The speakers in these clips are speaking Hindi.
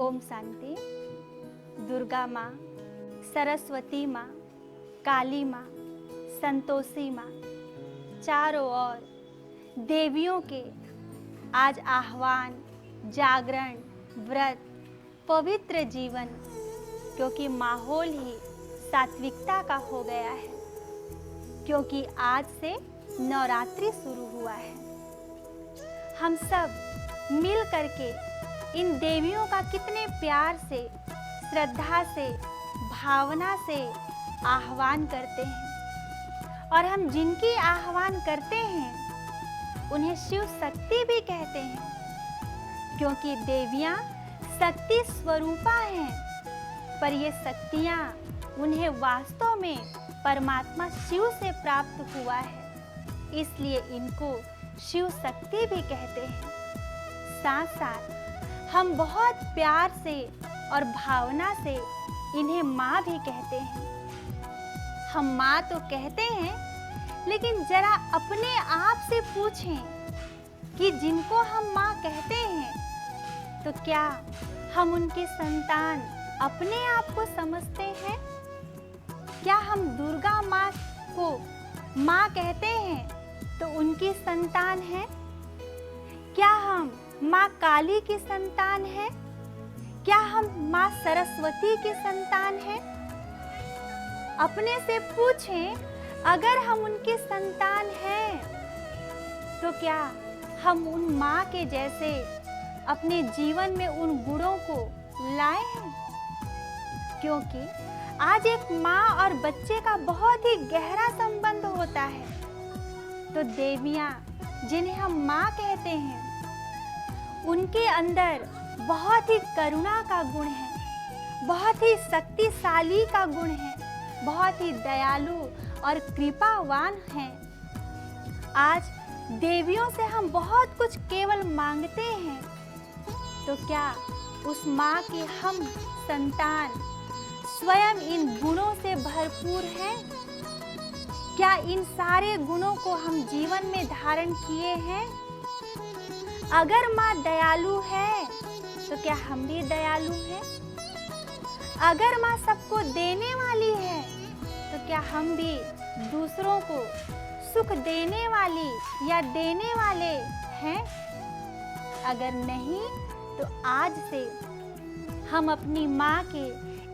ओम शांति। दुर्गा माँ, सरस्वती माँ, काली माँ, संतोषी माँ, चारों ओर देवियों के आज आह्वान, जागरण, व्रत, पवित्र जीवन, क्योंकि माहौल ही सात्विकता का हो गया है, क्योंकि आज से नवरात्रि शुरू हुआ है। हम सब मिल करके इन देवियों का कितने प्यार से, श्रद्धा से, भावना से आह्वान करते हैं, और हम जिनकी आह्वान करते हैं उन्हें शिव शक्ति भी कहते हैं, क्योंकि देवियां शक्ति स्वरूपा हैं। पर ये शक्तियां उन्हें वास्तव में परमात्मा शिव से प्राप्त हुआ है, इसलिए इनको शिव शक्ति भी कहते हैं। साथ साथ हम बहुत प्यार से और भावना से इन्हें माँ भी कहते हैं। हम माँ तो कहते हैं, लेकिन जरा अपने आप से पूछें कि जिनको हम माँ कहते हैं, तो क्या हम उनके संतान अपने आप को समझते हैं? क्या हम दुर्गा माँ को माँ कहते हैं तो उनकी संतान हैं? क्या हम माँ काली की संतान हैं? क्या हम माँ सरस्वती की संतान हैं? अपने से पूछें, अगर हम उनके संतान हैं तो क्या हम उन माँ के जैसे अपने जीवन में उन गुणों को लाए हैं? क्योंकि आज एक माँ और बच्चे का बहुत ही गहरा संबंध होता है। तो देवियाँ जिन्हें हम माँ कहते हैं, उनके अंदर बहुत ही करुणा का गुण है, बहुत ही शक्तिशाली का गुण है, बहुत ही दयालु और कृपावान हैं। आज देवियों से हम बहुत कुछ केवल मांगते हैं, तो क्या उस माँ के हम संतान स्वयं इन गुणों से भरपूर हैं? क्या इन सारे गुणों को हम जीवन में धारण किए हैं? अगर माँ दयालु है तो क्या हम भी दयालु हैं? अगर माँ सबको देने वाली है तो क्या हम भी दूसरों को सुख देने वाली या देने वाले हैं? अगर नहीं, तो आज से हम अपनी माँ के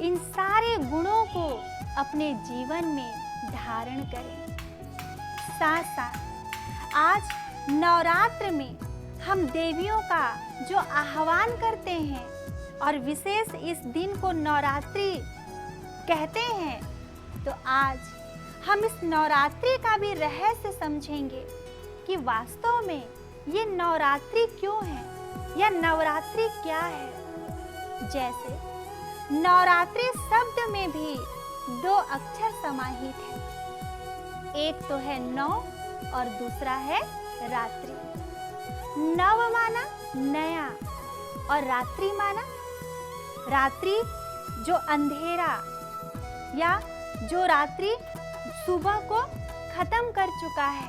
इन सारे गुणों को अपने जीवन में धारण करें। साथ साथ आज नवरात्र में हम देवियों का जो आह्वान करते हैं और विशेष इस दिन को नवरात्रि कहते हैं, तो आज हम इस नवरात्रि का भी रहस्य समझेंगे कि वास्तव में ये नवरात्रि क्यों है या नवरात्रि क्या है। जैसे नवरात्रि शब्द में भी दो अक्षर समाहित हैं, एक तो है नौ और दूसरा है रात्रि। नव माना नया और रात्रि माना रात्रि जो अंधेरा या जो रात्रि सुबह को खत्म कर चुका है।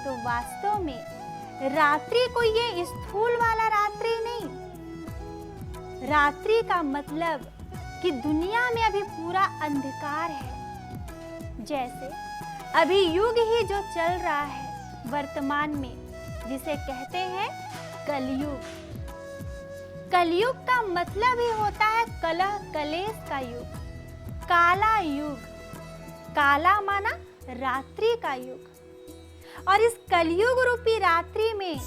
तो वास्तव में रात्रि को ये स्थूल वाला रात्रि नहीं, रात्रि का मतलब कि दुनिया में अभी पूरा अंधकार है। जैसे अभी युग ही जो चल रहा है वर्तमान में, जिसे कहते हैं कलयुग। कलयुग का मतलब ही होता है कलह कलेश का युग, काला युग। काला माना रात्रि का युग। और इस कलयुग रूपी रात्रि में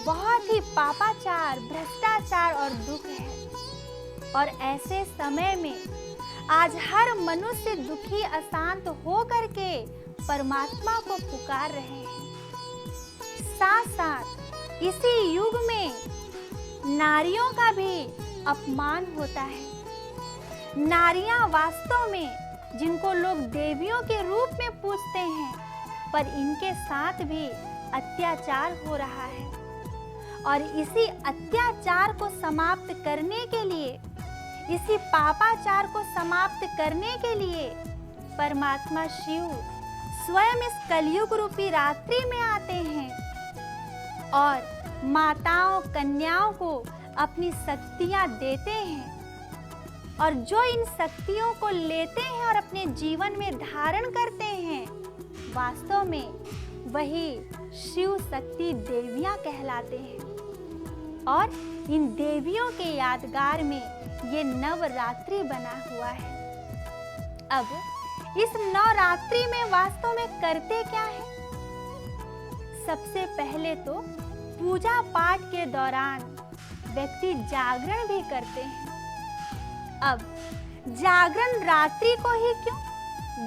बहुत ही पापाचार, भ्रष्टाचार और दुख है। और ऐसे समय में आज हर मनुष्य दुखी, अशांत हो करके परमात्मा को पुकार रहे हैं। साथ साथ इसी युग में नारियों का भी अपमान होता है। नारियां वास्तव में जिनको लोग देवियों के रूप में पूजते हैं, पर इनके साथ भी अत्याचार हो रहा है। और इसी अत्याचार को समाप्त करने के लिए, इसी पापाचार को समाप्त करने के लिए परमात्मा शिव स्वयं इस कलयुग रूपी रात्रि में आते हैं और माताओं, कन्याओं को अपनी शक्तियां देते हैं और जो इन शक्तियों को लेते हैं और अपने जीवन में धारण करते हैं, वास्तव में वही शिव शक्ति देवियां कहलाते हैं। और इन देवियों के यादगार में ये नवरात्रि बना हुआ है। अब इस नवरात्रि में वास्तव में करते क्या है? सबसे पहले तो पूजा पाठ के दौरान व्यक्ति जागरण भी करते हैं। अब जागरण रात्रि को ही क्यों,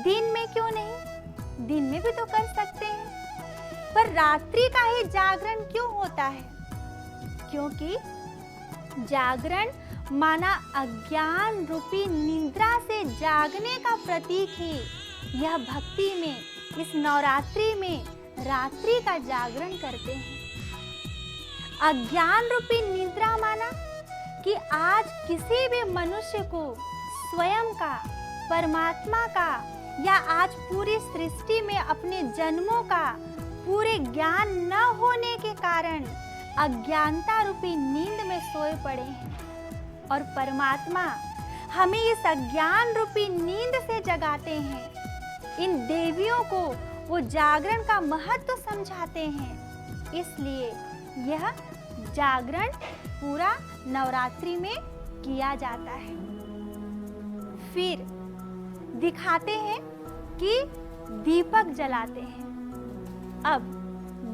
दिन में क्यों नहीं? दिन में भी तो कर सकते हैं, पर रात्रि का ही जागरण क्यों होता है? क्योंकि जागरण माना अज्ञान रूपी निद्रा से जागने का प्रतीक ही यह भक्ति में इस नवरात्रि में रात्रि का जागरण करते हैं। अज्ञान रूपी निद्रा माना कि आज किसी भी मनुष्य को स्वयं का, परमात्मा का या आज पूरी सृष्टि में अपने जन्मों का पूरे ज्ञान न होने के कारण अज्ञानता रूपी नींद में सोए पड़े हैं और परमात्मा हमें इस अज्ञान रूपी नींद से जगाते हैं। इन देवियों को वो जागरण का महत्व समझाते हैं, इसलिए यह जागरण पूरा नवरात्रि में किया जाता है। फिर दिखाते हैं कि दीपक जलाते हैं। अब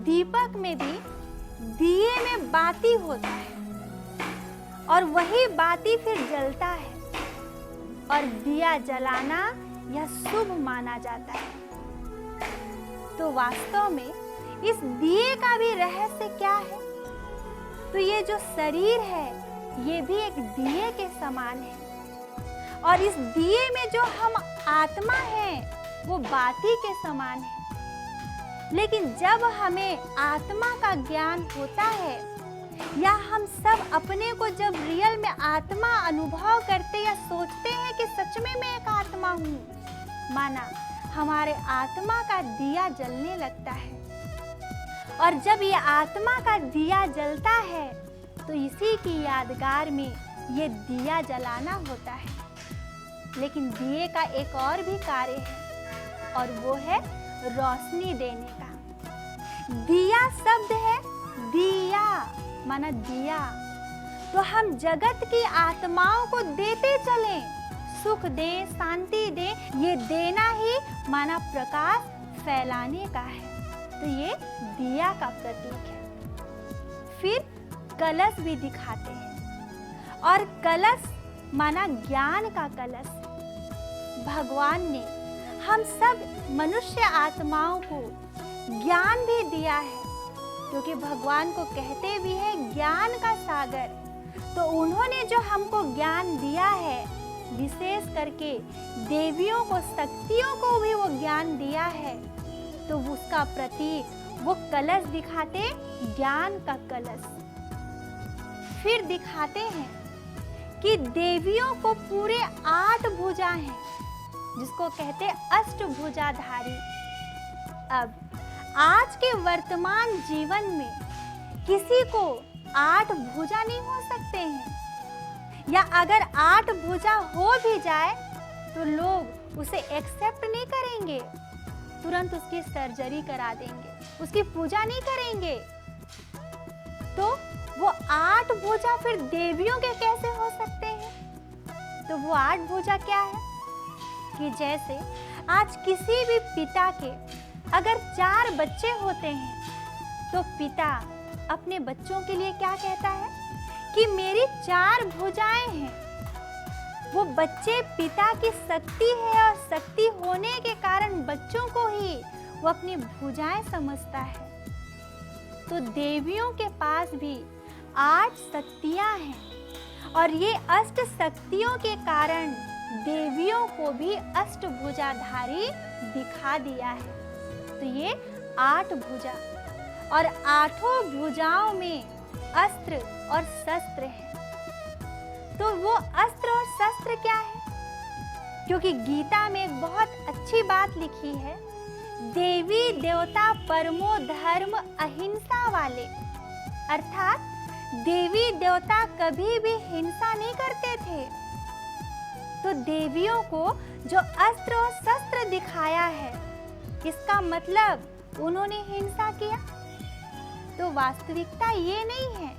दीपक में भी दिए में बाती होता है और वही बाती फिर जलता है और दिया जलाना यह शुभ माना जाता है। तो वास्तव में इस दिए का भी रहस्य क्या है? तो ये जो शरीर है ये भी एक दिए के समान है और इस दिए में जो हम आत्मा है वो बाती के समान है। लेकिन जब हमें आत्मा का ज्ञान होता है या हम सब अपने को जब रियल में आत्मा अनुभव करते या सोचते हैं कि सच में मैं एक आत्मा हूँ, माना हमारे आत्मा का दिया जलने लगता है। और जब ये आत्मा का दिया जलता है तो इसी की यादगार में ये दिया जलाना होता है। लेकिन दिए का एक और भी कार्य है और वो है रोशनी देने का। दिया शब्द है दिया माना दिया, तो हम जगत की आत्माओं को देते चलें, सुख दे, शांति दे, ये देना ही माना प्रकाश फैलाने का है। तो ये दिया का प्रतीक है। फिर कलश भी दिखाते हैं और कलश माना ज्ञान का कलश। भगवान ने हम सब मनुष्य आत्माओं को ज्ञान भी दिया है, क्योंकि भगवान को कहते भी है ज्ञान का सागर। तो उन्होंने जो हमको ज्ञान दिया है, विशेष करके देवियों को, शक्तियों को भी वो ज्ञान दिया है, तो उसका प्रतीक वो कलश दिखाते, ज्ञान का कलश। फिर दिखाते हैं कि देवियों को पूरे 8 भुजा हैं, जिसको कहते अष्टभुजाधारी। अब आज के वर्तमान जीवन में किसी को 8 भुजा नहीं हो सकते हैं, या अगर 8 भुजा हो भी जाए तो लोग उसे एक्सेप्ट नहीं करेंगे, तुरंत उसकी सर्जरी करा देंगे, उसकी पूजा नहीं करेंगे। तो वो 8 भुजा फिर देवियों के कैसे हो सकते हैं? तो वो 8 भुजा क्या है कि जैसे आज किसी भी पिता के अगर 4 बच्चे होते हैं तो पिता अपने बच्चों के लिए क्या कहता है कि मेरी 4 भुजाएं हैं। वो बच्चे पिता की शक्ति है और शक्ति होने के कारण बच्चों को ही वो अपनी भुजाएं समझता है। तो देवियों के पास भी 8 शक्तियां हैं और ये अष्ट शक्तियों के कारण देवियों को भी अष्टभुजाधारी दिखा दिया है। तो ये 8 भुजा और 8 भुजाओं में अस्त्र और शस्त्र है। तो वो अस्त्र और शस्त्र क्या है? क्योंकि गीता में एक बहुत अच्छी बात लिखी है, देवी देवता परमो धर्म अहिंसा वाले, अर्थात देवी देवता कभी भी हिंसा नहीं करते थे। तो देवियों को जो अस्त्र और शस्त्र दिखाया है, इसका मतलब उन्होंने हिंसा किया। तो वास्तविकता ये नहीं है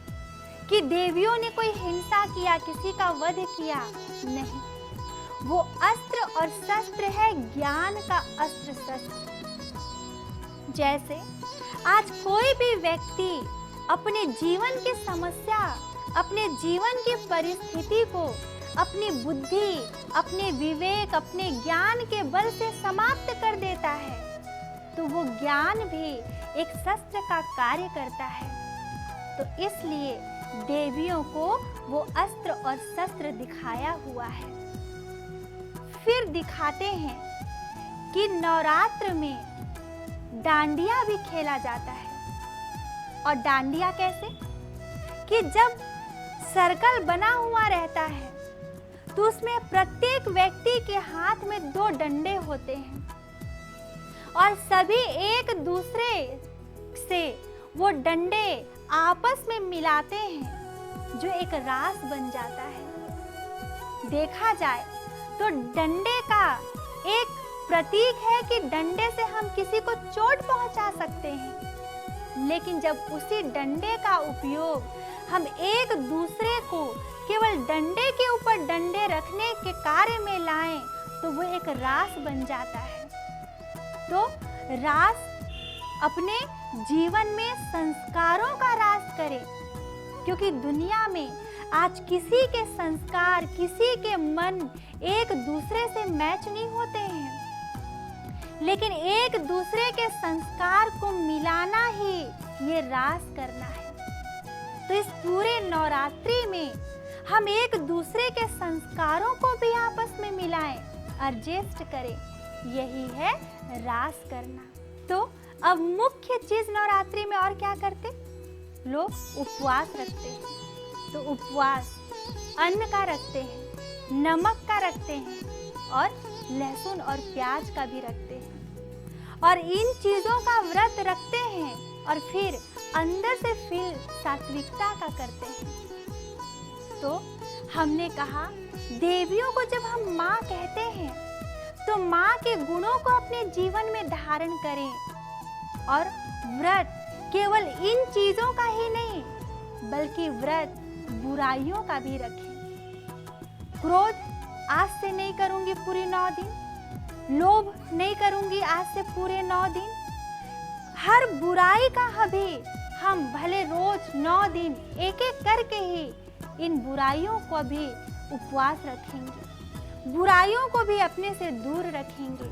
कि देवियों ने कोई हिंसा किया, किसी का वध किया, नहीं। वो अस्त्र और शस्त्र है ज्ञान का अस्त्र शस्त्र। जैसे आज कोई भी व्यक्ति अपने जीवन की समस्या, अपने जीवन की परिस्थिति को अपनी बुद्धि, अपने विवेक, अपने ज्ञान के बल से समाप्त कर देता है, तो वो ज्ञान भी एक शस्त्र का कार्य करता है। तो इसलिए देवियों को वो अस्त्र और शस्त्र दिखाया हुआ है। फिर दिखाते हैं कि नवरात्र में डांडिया भी खेला जाता है। और डांडिया कैसे? कि जब सर्कल बना हुआ रहता है तो उसमें प्रत्येक व्यक्ति के हाथ में 2 डंडे होते हैं और सभी एक दूसरे से वो डंडे आपस में मिलाते हैं, जो एक रास बन जाता है। देखा जाए तो डंडे का एक प्रतीक है कि डंडे से हम किसी को चोट पहुंचा सकते हैं, लेकिन जब उसी डंडे का उपयोग हम एक दूसरे को केवल डंडे के ऊपर डंडे रखने के कार्य में लाएं, तो वो एक रास बन जाता है। तो रास अपने जीवन में संस्कारों का रास करें, क्योंकि दुनिया में आज किसी के संस्कार, किसी के मन एक दूसरे से मैच नहीं होते हैं, लेकिन एक दूसरे के संस्कार को मिलाना ही ये रास करना है। तो इस पूरे नवरात्रि में हम एक दूसरे के संस्कारों को भी आपस में मिलाएं, एडजस्ट करें, यही है रास करना। तो अब मुख्य चीज नवरात्रि में और क्या करते? लोग उपवास रखते हैं। तो उपवास अन्न का रखते हैं, नमक का रखते हैं और लहसुन और प्याज का भी रखते हैं। और इन चीजों का व्रत रखते हैं और फिर अंदर से फील सात्विकता का करते हैं। तो हमने कहा देवियों को जब हम माँ कहते हैं तो माँ के गुणों को अपने जीवन में धारण करें और व्रत केवल इन चीजों का ही नहीं, बल्कि व्रत बुराइयों का भी रखें। क्रोध आज से नहीं करूंगी पूरी 9 दिन, लोभ नहीं करूंगी आज से पूरे 9 दिन। हर बुराई का अभी हम भले रोज 9 दिन एक एक करके ही इन बुराइयों को भी उपवास रखेंगे, बुराइयों को भी अपने से दूर रखेंगे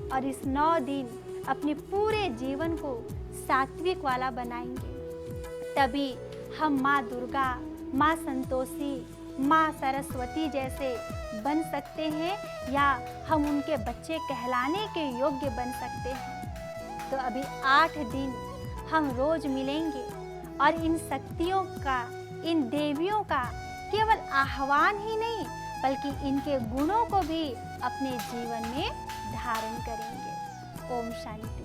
और इस 9 दिन अपने पूरे जीवन को सात्विक वाला बनाएंगे। तभी हम माँ दुर्गा, माँ संतोषी, माँ सरस्वती जैसे बन सकते हैं या हम उनके बच्चे कहलाने के योग्य बन सकते हैं। तो अभी 8 दिन हम रोज मिलेंगे और इन शक्तियों का, इन देवियों का केवल आह्वान ही नहीं, बल्कि इनके गुणों को भी अपने जीवन में धारण करेंगे। ओम शांति।